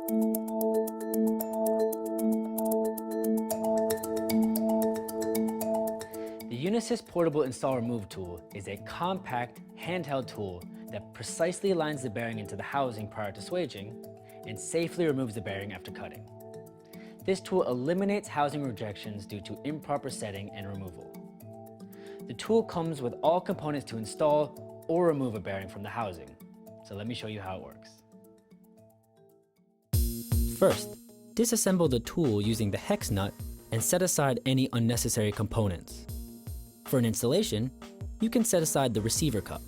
The Unasis Portable Install Remove tool is a compact, handheld tool that precisely aligns the bearing into the housing prior to swaging and safely removes the bearing after cutting. This tool eliminates housing rejections due to improper setting and removal. The tool comes with all components to install or remove a bearing from the housing. So let me show you how it works. First, disassemble the tool using the hex nut and set aside any unnecessary components. For an installation, you can set aside the receiver cup.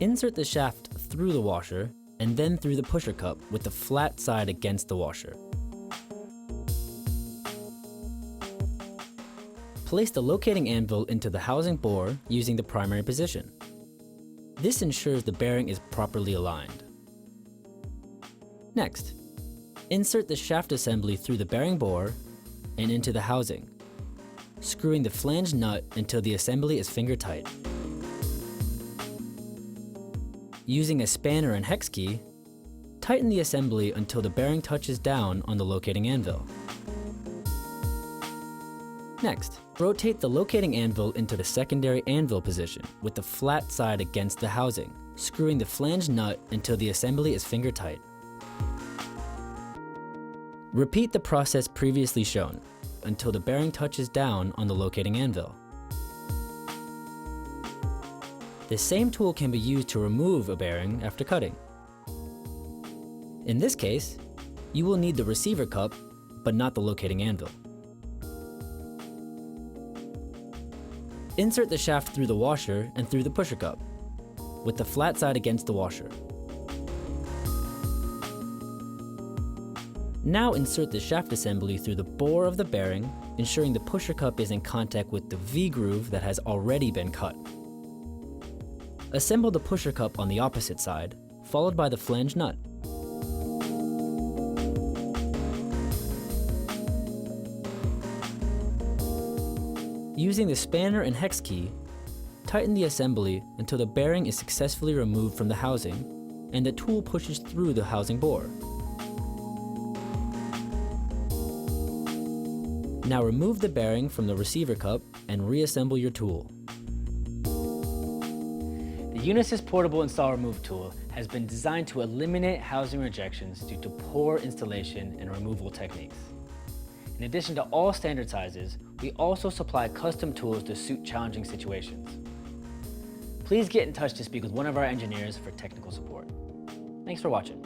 Insert the shaft through the washer and then through the pusher cup with the flat side against the washer. Place the locating anvil into the housing bore using the primary position. This ensures the bearing is properly aligned. Next, insert the shaft assembly through the bearing bore and into the housing, screwing the flange nut until the assembly is finger tight. Using a spanner and hex key, tighten the assembly until the bearing touches down on the locating anvil. Next, rotate the locating anvil into the secondary anvil position with the flat side against the housing, screwing the flange nut until the assembly is finger tight. Repeat the process previously shown until the bearing touches down on the locating anvil. The same tool can be used to remove a bearing after cutting. In this case, you will need the receiver cup, but not the locating anvil. Insert the shaft through the washer and through the pusher cup, with the flat side against the washer. Now insert the shaft assembly through the bore of the bearing, ensuring the pusher cup is in contact with the V-groove that has already been cut. Assemble the pusher cup on the opposite side, followed by the flange nut. Using the spanner and hex key, tighten the assembly until the bearing is successfully removed from the housing and the tool pushes through the housing bore. Now remove the bearing from the receiver cup and reassemble your tool. The Unasis Portable Install Remove tool has been designed to eliminate housing rejections due to poor installation and removal techniques. In addition to all standard sizes, we also supply custom tools to suit challenging situations. Please get in touch to speak with one of our engineers for technical support. Thanks for watching.